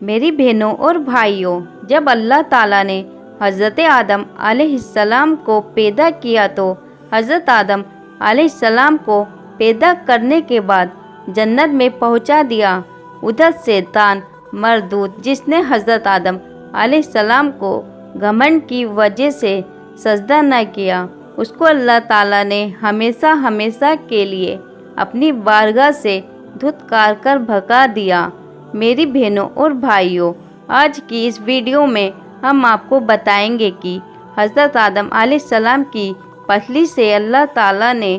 میری بہنوں اور بھائیوں، جب اللہ تعالیٰ نے حضرت آدم علیہ السلام کو پیدا کیا تو حضرت آدم علیہ السلام کو پیدا کرنے کے بعد جنت میں پہنچا دیا۔ ادھر شیطان مردود، جس نے حضرت آدم علیہ السلام کو گھمنڈ کی وجہ سے سجدہ نہ کیا، اس کو اللہ تعالیٰ نے ہمیشہ کے لیے اپنی بارگاہ سے دھتکار کر بھگا دیا۔ میری بہنوں اور بھائیوں، آج کی اس ویڈیو میں ہم آپ کو بتائیں گے کہ حضرت آدم علیہ السلام کی پسلی سے اللہ تعالیٰ نے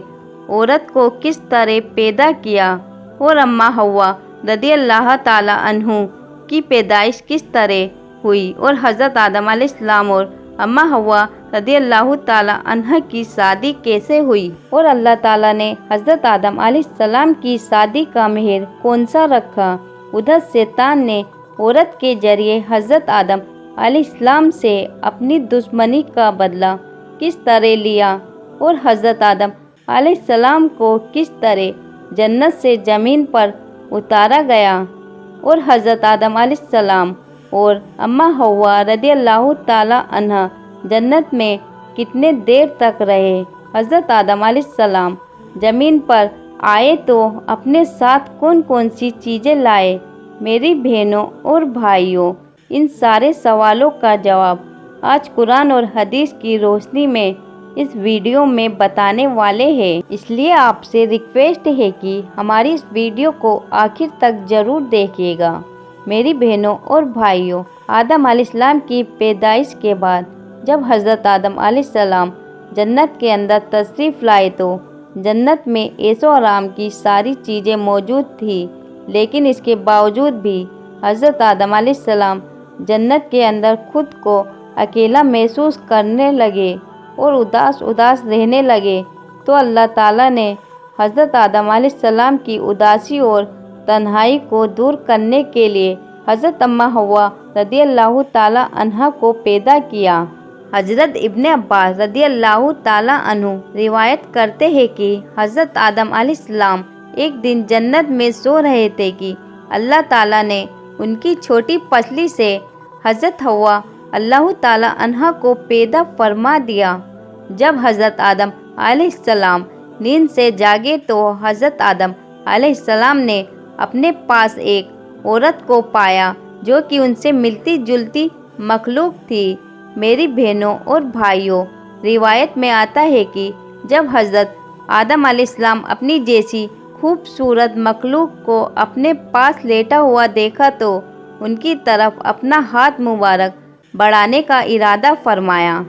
عورت کو کس طرح پیدا کیا اور اماں حوا رضی اللہ تعالیٰ عنہ کی پیدائش کس طرح ہوئی اور حضرت آدم علیہ السلام اور اماں حوا رضی اللہ تعالیٰ عنہ کی شادی کیسے ہوئی اور اللہ تعالیٰ نے حضرت آدم علیہ السلام کی شادی کا مہر کون سا رکھا۔ ادھر شیطان نے عورت کے ذریعے حضرت آدم علیہ السلام سے اپنی دشمنی کا بدلہ کس طرح لیا اور حضرت آدم علیہ السلام کو کس طرح جنت سے زمین پر اتارا گیا اور حضرت آدم علیہ السلام اور اماں حوا رضی اللہ تعالیٰ عنہ جنت میں کتنے دیر تک رہے۔ حضرت آدم علیہ السلام زمین پر آئے تو اپنے ساتھ کون کون سی چیزیں لائے؟ میری بہنوں اور بھائیوں، ان سارے سوالوں کا جواب آج قرآن اور حدیث کی روشنی میں اس ویڈیو میں بتانے والے ہیں، اس لیے آپ سے ریکویسٹ ہے کہ ہماری اس ویڈیو کو آخر تک ضرور دیکھیے گا۔ میری بہنوں اور بھائیوں، آدم علیہ السلام کی پیدائش کے بعد جب حضرت آدم علیہ السلام جنت کے اندر تشریف لائے تو جنت میں عیش و آرام کی ساری چیزیں موجود تھیں، لیکن اس کے باوجود بھی حضرت آدم علیہ السلام جنت کے اندر خود کو اکیلا محسوس کرنے لگے اور اداس رہنے لگے تو اللہ تعالیٰ نے حضرت آدم علیہ السلام کی اداسی اور تنہائی کو دور کرنے کے لیے حضرت اماں حوا رضی اللہ تعالیٰ عنہ کو پیدا کیا۔ حضرت ابن عباس رضی اللہ تعالیٰ عنہ روایت کرتے ہیں کہ حضرت آدم علیہ السلام ایک دن جنت میں سو رہے تھے کہ اللہ تعالیٰ نے ان کی چھوٹی پسلی سے حضرت حوا اللہ تعالیٰ عنہ کو پیدا فرما دیا۔ جب حضرت آدم علیہ السلام نیند سے جاگے تو حضرت آدم علیہ السلام نے اپنے پاس ایک عورت کو پایا جو کہ ان سے ملتی جلتی مخلوق تھی۔ میری بہنوں اور بھائیوں، روایت میں آتا ہے کہ جب حضرت آدم علیہ السلام اپنی جیسی خوبصورت مخلوق کو اپنے پاس لیٹا ہوا دیکھا تو ان کی طرف اپنا ہاتھ مبارک بڑھانے کا ارادہ فرمایا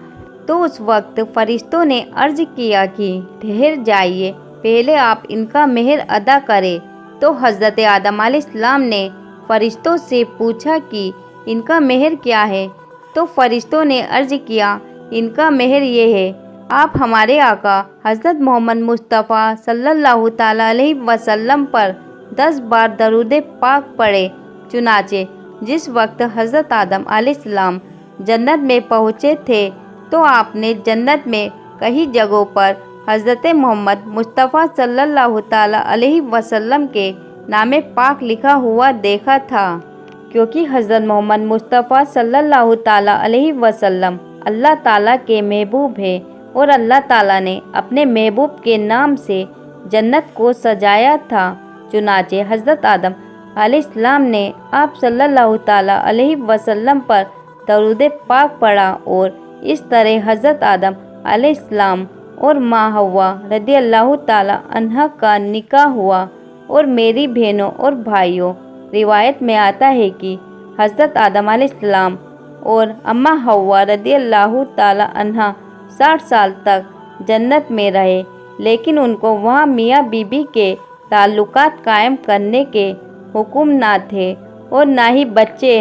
تو اس وقت فرشتوں نے عرض کیا کہ ٹھہر جائیے، پہلے آپ ان کا مہر ادا کریں۔ تو حضرت آدم علیہ السلام نے فرشتوں سے پوچھا کہ ان کا مہر کیا ہے؟ تو فرشتوں نے عرض کیا، ان کا مہر یہ ہے، آپ ہمارے آقا حضرت محمد مصطفیٰ صلی اللہ تعالیٰ علیہ وسلم پر 10 بار درود پاک پڑھے۔ چنانچہ جس وقت حضرت آدم علیہ السلام جنت میں پہنچے تھے تو آپ نے جنت میں کئی جگہوں پر حضرت محمد مصطفیٰ صلی اللہ تعالیٰ علیہ وسلم کے نام پاک لکھا ہوا دیکھا تھا، کیونکہ حضرت محمد مصطفیٰ صلی اللہ تعالیٰ علیہ وسلم اللہ تعالیٰ کے محبوب ہیں اور اللہ تعالیٰ نے اپنے محبوب کے نام سے جنت کو سجایا تھا۔ چنانچہ حضرت آدم علیہ السلام نے آپ صلی اللہ تعالیٰ علیہ وسلم پر درود پاک پڑھا اور اس طرح حضرت آدم علیہ السلام اور ماں حوا رضی اللہ تعالیٰ عنہ کا نکاح ہوا۔ اور میری بہنوں اور بھائیوں، روایت میں آتا ہے کہ حضرت آدم علیہ السلام اور اماں حوا رضی اللہ تعالیٰ عنہ 60 سال تک جنت میں رہے، لیکن ان کو وہاں میاں بیوی کے تعلقات قائم کرنے کے حکم نہ تھے اور نہ ہی بچے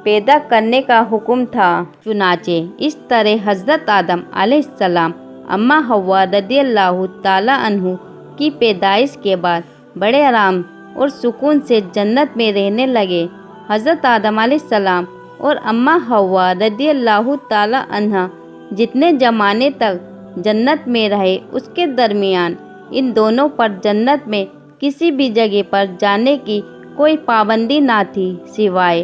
پیدا کرنے کا حکم تھا۔ چنانچہ اس طرح حضرت آدم علیہ السلام اماں حوا رضی اللہ تعالیٰ عنہ کی پیدائش کے بعد بڑے آرام اور سکون سے جنت میں رہنے لگے۔ حضرت آدم علیہ السلام اور اماں حوا رضی اللہ تعالیٰ عنہ جتنے زمانے تک جنت میں رہے، اس کے درمیان ان دونوں پر جنت میں کسی بھی جگہ پر جانے کی کوئی پابندی نہ تھی سوائے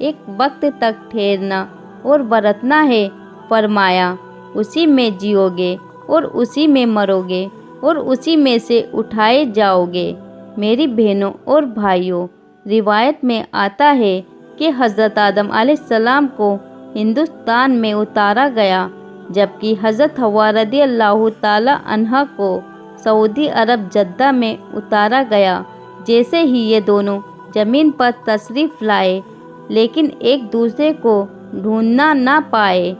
ایک وقت تک ٹھہرنا اور برتنا ہے، فرمایا اسی میں جیو گے اور اسی میں مرو گے اور اسی میں سے اٹھائے جاؤ گے۔ میری بہنوں اور بھائیوں، روایت میں آتا ہے کہ حضرت آدم علیہ السلام کو ہندوستان میں اتارا گیا، جبکہ حضرت حوا رضی اللہ تعالی عنہا کو سعودی عرب جدہ میں اتارا گیا۔ جیسے ہی یہ دونوں زمین پر تشریف لائے لیکن ایک دوسرے کو ڈھونڈنا نہ پائے۔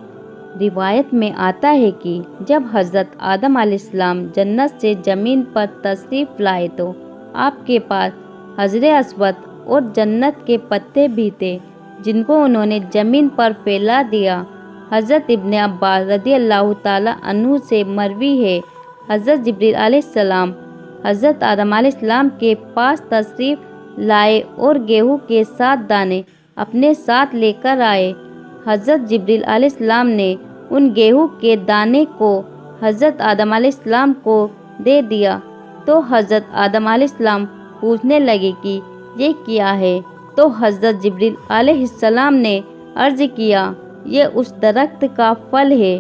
روایت میں آتا ہے کہ جب حضرت آدم علیہ السلام جنت سے زمین پر تشریف لائے تو آپ کے پاس حجر اسود اور جنت کے پتے بھی تھے، جن کو انہوں نے زمین پر پھیلا دیا۔ حضرت ابن عباس رضی اللہ تعالیٰ عنہ سے مروی ہے، حضرت جبریل علیہ السلام حضرت آدم علیہ السلام کے پاس تشریف لائے اور گیہوں کے 7 دانے اپنے ساتھ لے کر آئے۔ حضرت جبریل علیہ السلام نے ان گیہوں کے دانے کو حضرت آدم علیہ السلام کو دے دیا تو حضرت آدم علیہ السلام پوچھنے لگے کہ یہ کیا ہے، تو حضرت جبریل علیہ السلام نے عرض کیا یہ اس درخت کا پھل ہے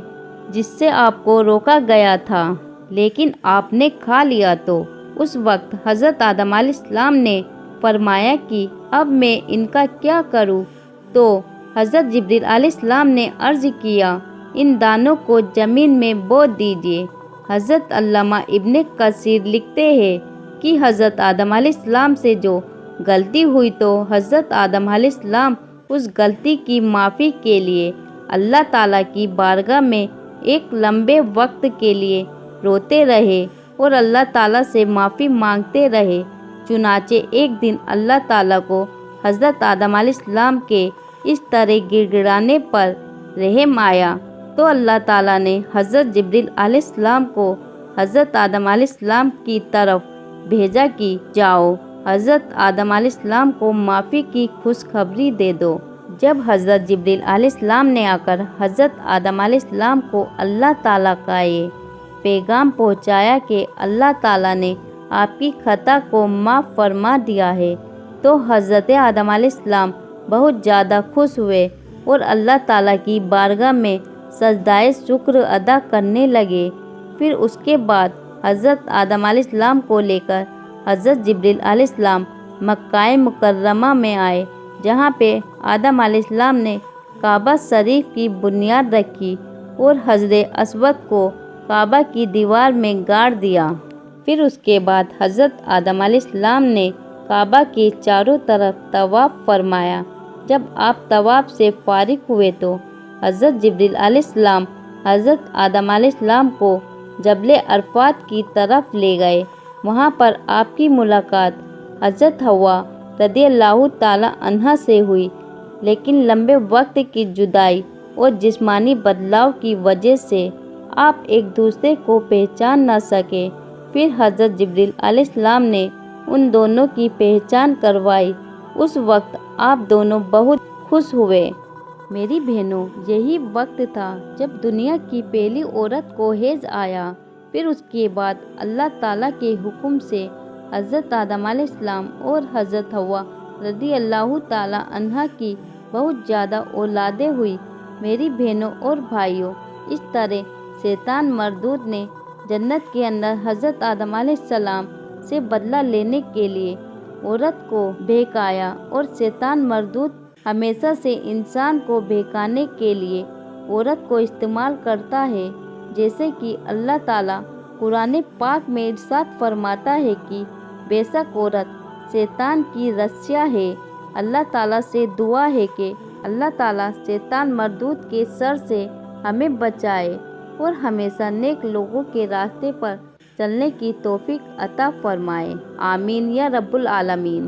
جس سے آپ کو روکا گیا تھا لیکن آپ نے کھا لیا۔ تو اس وقت حضرت آدم علیہ السلام نے فرمایا کہ اب میں ان کا کیا کروں؟ تو حضرت جبریل علیہ السلام نے عرض کیا ان دانوں کو زمین میں بو دیجیے۔ حضرت علامہ ابن کثیر لکھتے ہیں کہ حضرت آدم علیہ السلام سے جو غلطی ہوئی تو حضرت آدم علیہ السلام اس غلطی کی معافی کے لیے اللہ تعالیٰ کی بارگاہ میں ایک لمبے وقت کے لیے روتے رہے اور اللہ تعالیٰ سے معافی مانگتے رہے۔ چنانچہ ایک دن اللہ تعالیٰ کو حضرت آدم علیہ السلام کے اس طرح گڑ گڑانے پر رحم آیا تو اللہ تعالیٰ نے حضرت جبریل علیہ السلام کو حضرت آدم علیہ السلام کی طرف بھیجا کہ جاؤ حضرت آدم علیہ السلام کو معافی کی خوشخبری دے دو۔ جب حضرت جبریل علیہ السلام نے آ کر حضرت آدم علیہ السلام کو اللہ تعالیٰ کا یہ پیغام پہنچایا کہ اللہ تعالیٰ نے آپ کی خطا کو معاف فرما دیا ہے تو حضرت آدم علیہ السلام بہت زیادہ خوش ہوئے اور اللہ تعالیٰ کی بارگاہ میں سجدہ شکر ادا کرنے لگے۔ پھر اس کے بعد حضرت آدم علیہ السلام کو لے کر حضرت جبریل علیہ السلام مکہ مکرمہ میں آئے، جہاں پہ آدم علیہ السلام نے کعبہ شریف کی بنیاد رکھی اور حجر اسود کو کعبہ کی دیوار میں گاڑ دیا۔ پھر اس کے بعد حضرت آدم علیہ السلام نے کعبہ کے چاروں طرف طواف فرمایا۔ جب آپ طواف سے فارغ ہوئے تو حضرت جبریل علیہ السلام حضرت آدم علیہ السلام کو جبل عرفات کی طرف لے گئے۔ وہاں پر آپ کی ملاقات حضرت حوا رضی اللہ تعالیٰ عنہا سے ہوئی، لیکن لمبے وقت کی جدائی اور جسمانی بدلاؤ کی وجہ سے آپ ایک دوسرے کو پہچان نہ سکے۔ پھر حضرت جبریل علیہ السلام نے ان دونوں کی پہچان کروائی۔ اس وقت آپ دونوں بہت خوش ہوئے۔ میری بہنوں، یہی وقت تھا جب دنیا کی پہلی عورت کو حیض آیا۔ پھر اس کے بعد اللہ تعالیٰ کے حکم سے حضرت آدم علیہ السلام اور حضرت حوا رضی اللہ تعالیٰ عنہا کی بہت زیادہ اولادیں ہوئی۔ میری بہنوں اور بھائیوں، اس طرح شیطان مردود نے جنت کے اندر حضرت آدم علیہ السلام سے بدلہ لینے کے لیے عورت کو بہکایا، اور شیطان مردود ہمیشہ سے انسان کو بہکانے کے لیے عورت کو استعمال کرتا ہے۔ جیسے کہ اللہ تعالیٰ قرآن پاک میں ارشاد فرماتا ہے کہ بے شک عورت شیطان کی رسیا ہے۔ اللہ تعالیٰ سے دعا ہے کہ اللہ تعالیٰ شیطان مردود کے شر سے ہمیں بچائے اور ہمیشہ نیک لوگوں کے راستے پر چلنے کی توفیق عطا فرمائے۔ آمین یا رب العالمین۔